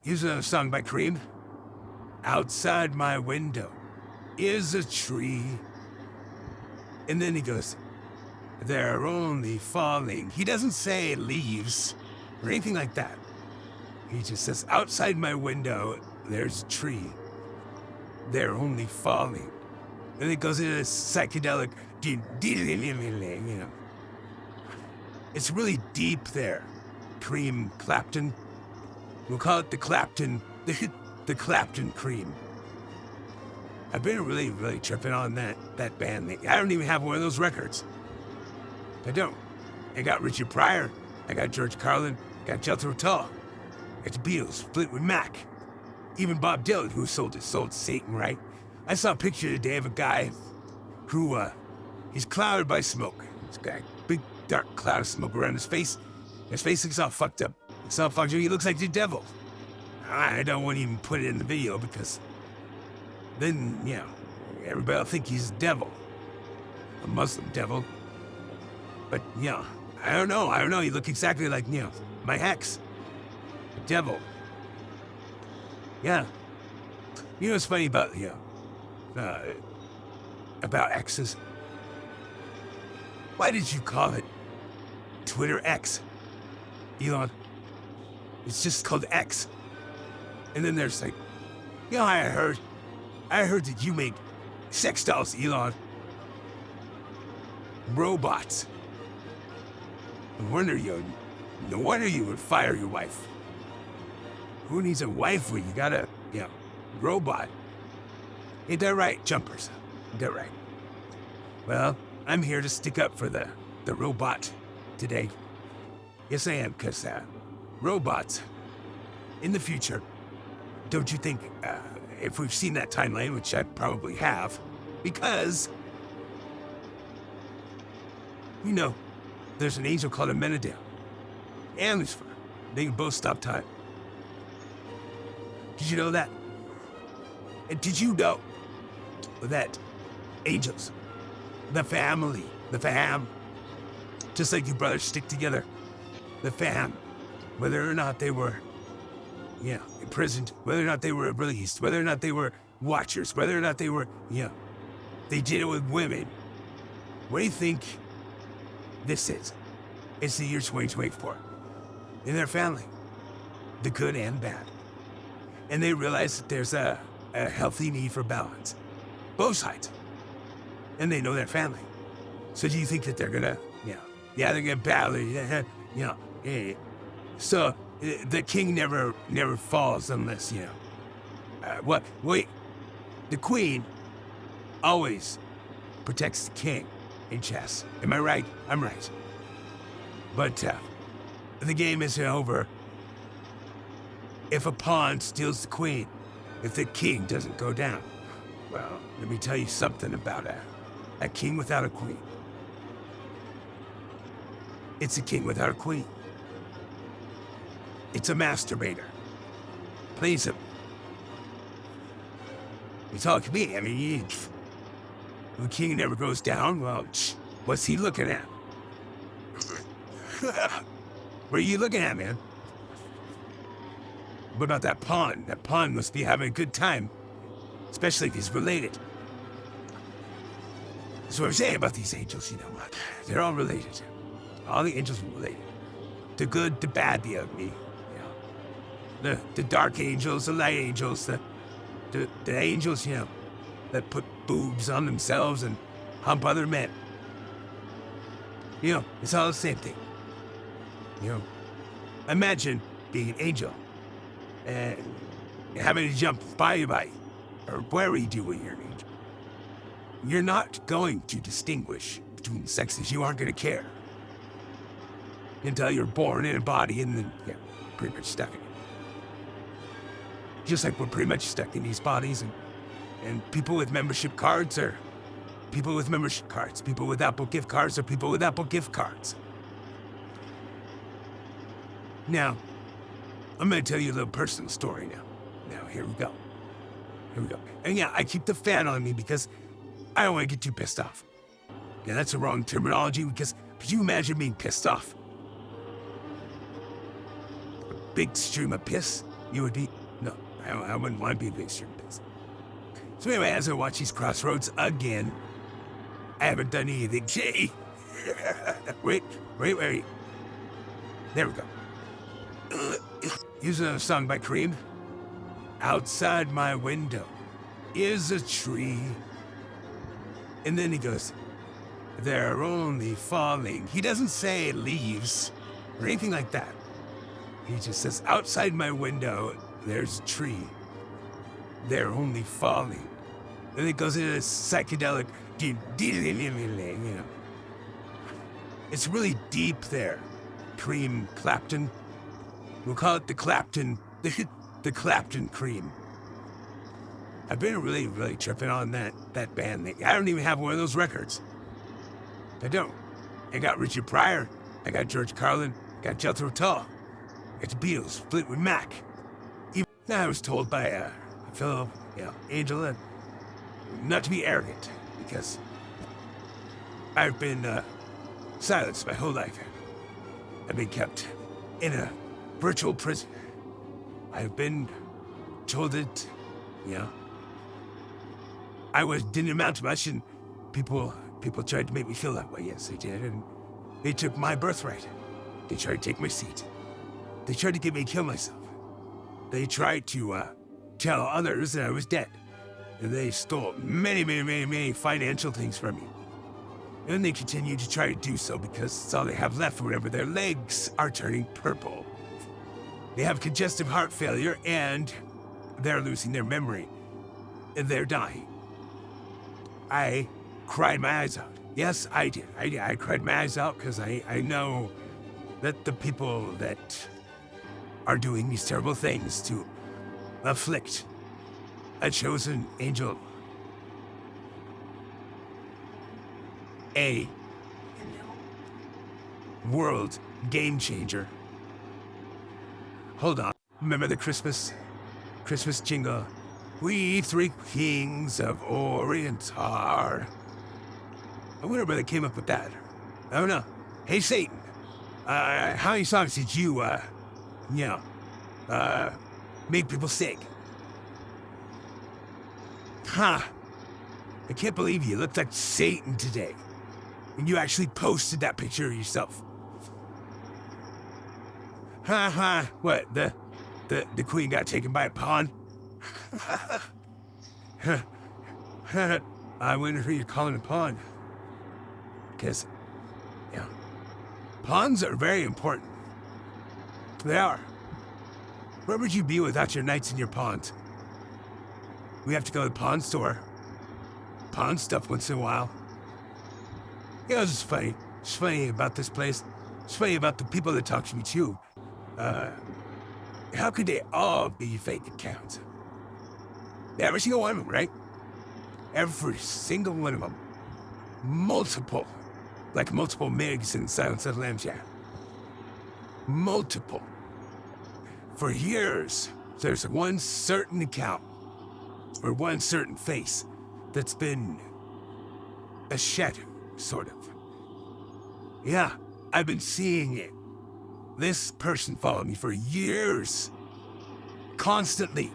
Here's a song by Cream. Outside my window is a tree. And then he goes, they're only falling. He doesn't say leaves or anything like that. He just says, outside my window, there's a tree. They're only falling. And it goes into this psychedelic, you know. It's really deep there. Cream Clapton. We'll call it the Clapton, the Clapton Cream. I've been really tripping on that band lately. I don't even have one of those records. I don't. I got Richard Pryor. I got George Carlin. I got Jethro Tull. I got the Beatles, Fleetwood Mac. Even Bob Dylan, who sold his soul to Satan, right? I saw a picture today of a guy who, he's clouded by smoke. He's got a big, dark cloud of smoke around his face. His face looks all fucked up. It's all fucked up. He looks like the devil. I don't want to even put it in the video because then, you know, everybody will think he's a devil. A Muslim devil. But, you know, I don't know. He looked exactly like, you know, my ex. The devil. Yeah. You know what's funny about, you know, about exes? Why did you call it Twitter X, Elon? It's just called X. And then there's like, you know, I heard that you make sex dolls, Elon. Robots. No wonder you would fire your wife. Who needs a wife when you got a, you know, robot? Ain't that right, Jumpers? Ain't that right? Well, I'm here to stick up for the robot today. Yes, I am, because robots, in the future, don't you think, if we've seen that timeline, which I probably have, because, you know, there's an angel called Amenadiel and Lucifer. They can both stop time. Did you know that? And did you know that angels, the family, the fam, just like you brothers stick together, the fam, whether or not they were, you know, imprisoned, whether or not they were released, whether or not they were watchers, whether or not they were, you know, they did it with women. What do you think this is? It's the year 2024. In their family, the good and bad. And they realize that there's a healthy need for balance. Both sides. And they know their family. So do you think that they're gonna, you know, yeah, they're gonna battle, you know, yeah. So the king never falls unless, you know, wait, the queen always protects the king in chess. Am I right? I'm right. But the game isn't over if a pawn steals the queen, if the king doesn't go down. Well, let me tell you something about a king without a queen. It's a king without a queen. It's a masturbator. Please him. You talk to me, I mean, the king never goes down, well, what's he looking at? What are you looking at, man? What about that pawn? That pawn must be having a good time, especially if he's related. That's what I'm saying about these angels, you know what? They're all related. All the angels are related. The good, the bad, the ugly. You know, the dark angels, the light angels, the angels, you know, that put boobs on themselves and hump other men. You know, it's all the same thing. You know, imagine being an angel and having to jump by or wherever you do when you're an angel. You're not going to distinguish between the sexes. You aren't going to care until you're born in a body and then, yeah, pretty much stuck in it. Just like we're pretty much stuck in these bodies, and people with membership cards are people with membership cards. People with Apple gift cards are people with Apple gift cards. Now, I'm gonna tell you a little personal story now. Now, here we go. Here we go. And yeah, I keep the fan on me because I don't want to get too pissed off. Yeah, that's the wrong terminology because could you imagine being pissed off? A big stream of piss You would be? No, I wouldn't want to be a big strip business. So anyway, as I watch these crossroads again, I haven't done anything shady. wait. There we go. Using a song by Cream. Outside my window is a tree. And then he goes, they're only falling. He doesn't say leaves or anything like that. He just says, outside my window, there's a tree. They're only falling. And it goes into this psychedelic, you know. It's really deep there. Cream Clapton. We'll call it the Clapton, the Clapton Cream. I've been really tripping on that band thing. I don't even have one of those records. I don't. I got Richard Pryor. I got George Carlin. I got Jethro Tull. I got the Beatles, Fleetwood Mac. Even I was told by a fellow, Angela, not to be arrogant, because I've been silenced my whole life. I've been kept in a virtual prison. I've been told that, I didn't amount to much, and people tried to make me feel that way. Yes, they did, and they took my birthright. They tried to take my seat. They tried to get me to kill myself. They tried to tell others that I was dead. And they stole many financial things from me. And they continue to try to do so because it's all they have left whenever their legs are turning purple. They have congestive heart failure and they're losing their memory. And they're dying. I cried my eyes out. Yes, I did. I cried my eyes out because I know that the people that are doing these terrible things to afflict a chosen angel, a world game changer. Hold on. Remember the Christmas jingle? We three kings of Orient are. I wonder where they came up with that. I don't know. Hey, Satan. How many songs did you, make people sing? Huh. I can't believe you looked like Satan today. And you actually posted that picture of yourself. What, the queen got taken by a pawn? I wonder who you're calling a pawn. Because, pawns are very important. They are. Where would you be without your knights and your pawns? We have to go to the pawn store. Pawn stuff once in a while. It's just funny. It's funny about this place. It's funny about the people that talk to me too. How could they all be fake accounts? Every single one of them, right? Every single one of them. Multiple. Like multiple MiGs in Silence of the Lambs, yeah. Multiple. For years, there's one certain account, or one certain face, that's been a shadow, sort of. Yeah, I've been seeing it. This person followed me for years. Constantly.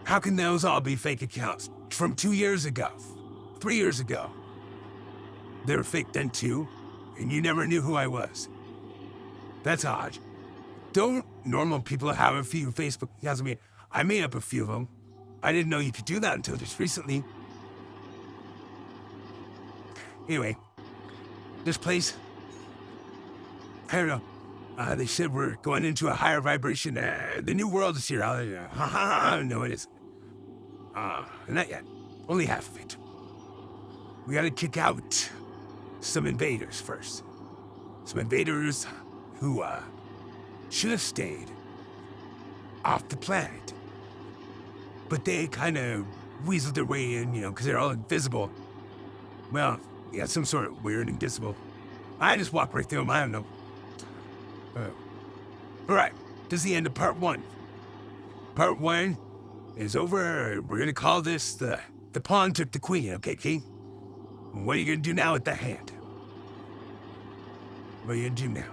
How can those all be fake accounts? From 2 years ago, 3 years ago. They were fake then too, and you never knew who I was. That's odd. Don't normal people have a few Facebook accounts? I made up a few of them. I didn't know you could do that until just recently. Anyway, this place, I don't know. They said we're going into a higher vibration. The new world is here. No, it isn't. Not yet. Only half of it. We gotta kick out some invaders first. Some invaders who, should have stayed off the planet. But they kind of weaseled their way in, because they're all invisible. Well, yeah, some sort of weird invisible. I just walk right through them, I don't know. Alright, this is the end of part 1. Part 1 is over. We're gonna call this the pawn took the queen, okay, King? What are you gonna do now with the hand? What are you gonna do now?